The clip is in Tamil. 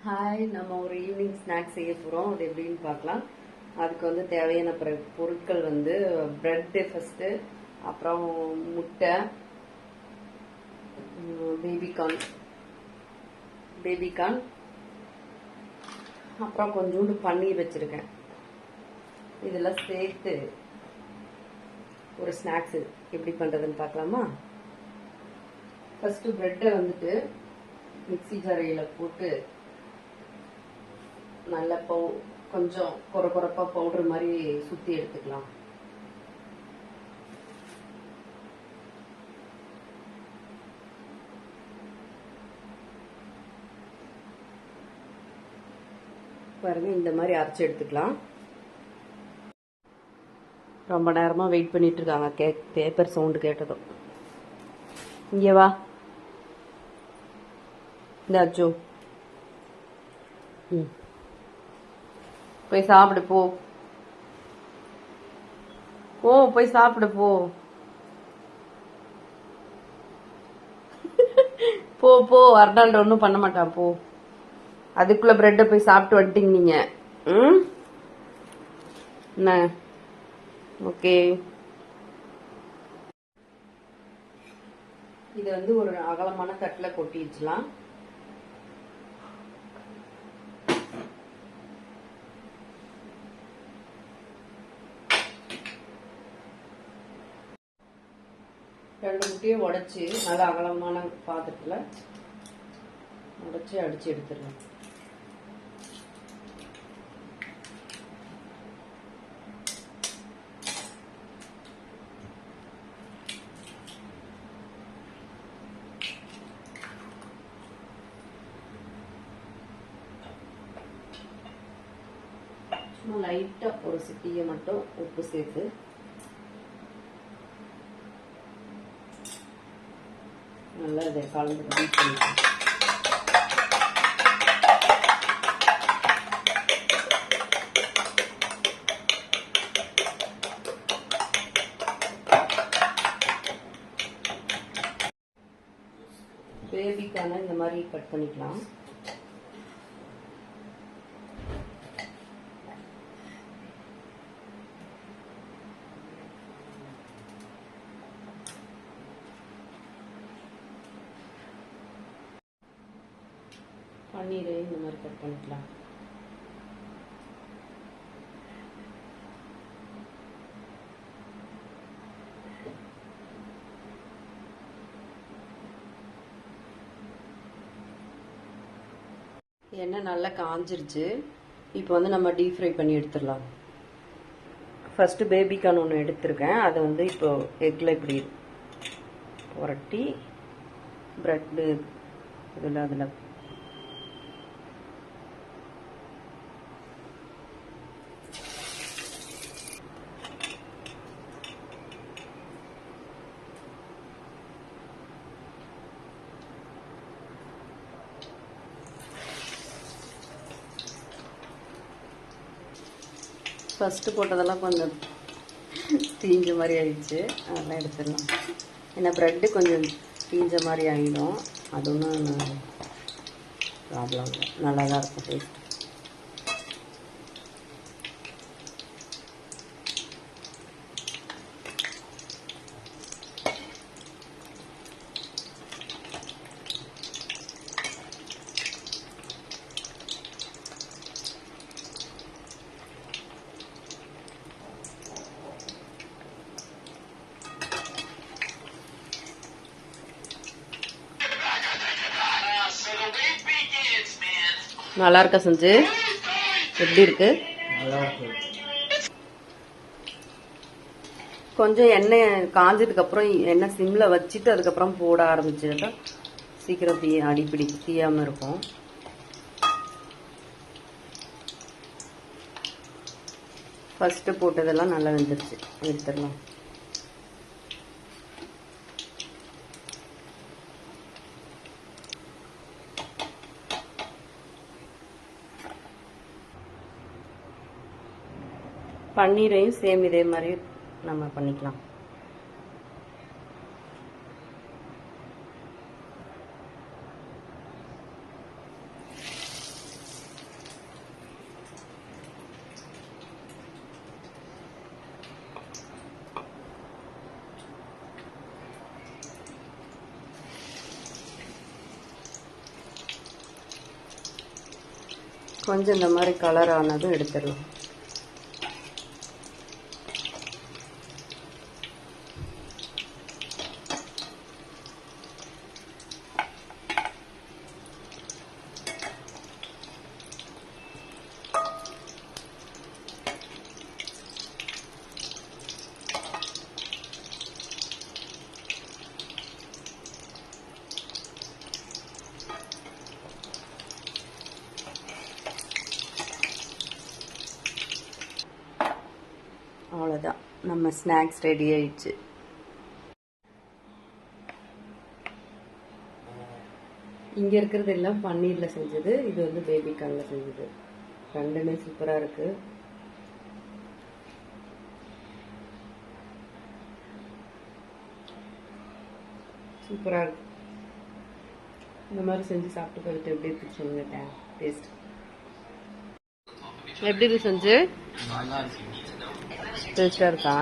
ஹாய், நம்ம ஒரு ஈவினிங் ஸ்நாக்ஸ் செய்ய போகிறோம். அது எப்படின்னு பார்க்கலாம். அதுக்கு வந்து தேவையான பொருட்கள் வந்து பிரெட்டு ஃபஸ்ட்டு, அப்புறம் முட்டை, பேபிகார்ன், அப்புறம் கொஞ்சோண்டு பன்னீர் வச்சுருக்கேன். இதெல்லாம் சேர்த்து ஒரு ஸ்நாக்ஸ் எப்படி பண்ணுறதுன்னு பார்க்கலாமா? ஃபஸ்ட்டு பிரெட்டை வந்துட்டு மிக்சி ஜாரையில் போட்டு நல்லா கொஞ்சம் கொரப்பா பவுடர் மாதிரி சுத்தி எடுத்துக்கலாம். பாருங்க, இந்த மாதிரி அரைச்சு எடுத்துக்கலாம். ரொம்ப நேரமா வெயிட் பண்ணிட்டு இருக்காங்க. பேப்பர் சவுண்டு கேட்டதும். இங்க வா, இந்த அச்சோ, போய் சாப்பிடு போ. போய் சாப்பிடு போ. போ அர்னால்டு ஒன்றும் பண்ண மாட்டான். போ. அதுக்குள்ள பிரெட்டை போய் சாப்பிட்டு வந்துட்டீங்க நீங்க. என்ன? ஓகே. இது வந்து ஒரு அகலமான தட்டில் கொட்டி வச்சுலாம். ரெண்டு முட்டையை உடைச்சி நல்லா அகலமான பாத்திரத்தில் உடைச்சி அடிச்சு எடுத்துடலாம். சும்மா லைட்டா ஒரு சிட்டியை மட்டும் உப்பு சேர்த்து நல்லா இதை கலந்து பீட் பண்ணிக்கலாம். பேபிக்கான இந்த மாதிரி கட் பண்ணிக்கலாம். பன்னீரை இந்த மாதிரி கட் பண்ணிக்கலாம். எண்ணெய் நல்லா காஞ்சிருச்சு. இப்போ வந்து நம்ம டீப் ஃப்ரை பண்ணி எடுத்துடலாம். ஃபஸ்ட்டு பேபிகார்ன் ஒன்று எடுத்திருக்கேன். அதை வந்து இப்போ எக்கில் இப்படி புரட்டி ப்ரெட்டு அதில் ஃபஸ்ட்டு போட்டதெல்லாம் கொஞ்சம் தீஞ்ச மாதிரி ஆயிடுச்சு. அதெல்லாம் எடுத்துடலாம். ஏன்னா ப்ரெட்டு கொஞ்சம் தீஞ்ச மாதிரி ஆகிடும். அது ஒன்றும் ப்ராப்ளம் இல்லை, நல்லா தான் இருக்கும் டேஸ்ட். நல்லா இருக்கா செஞ்சு? எப்படி இருக்கு? கொஞ்சம் எண்ணெய் காஞ்சதுக்கு அப்புறம் எண்ணெய் சிம்ல வச்சுட்டு அதுக்கப்புறம் போட ஆரம்பிச்சுட்டா சீக்கிரம் அடிப்பிடி தீயாம இருக்கும். ஃபர்ஸ்ட் போட்டதெல்லாம் நல்லா வெந்துருச்சு. எடுத்துடலாம். பன்னீரையும் சேம் இதே மாதிரி நம்ம பண்ணிக்கலாம். கொஞ்சம் இந்த மாதிரி கலர் ஆனதும் எடுத்துடலாம். அவ்வளோதான், நம்ம ஸ்நாக்ஸ் ரெடி ஆயிடுச்சு. இங்கே இருக்கிறது எல்லாம் பன்னீரில் செஞ்சது, இது வந்து பேபிகார்னில் செஞ்சது. ரெண்டுமே சூப்பராக இருக்கு. சூப்பராக இருக்கு. இந்த மாதிரி செஞ்சு சாப்பிட்டு போயிட்டு எப்படி இருக்கு சொல்லுங்க. டேஸ்ட் எப்படி இருக்கு செஞ்சு? டேஸ்டாக இருக்கா?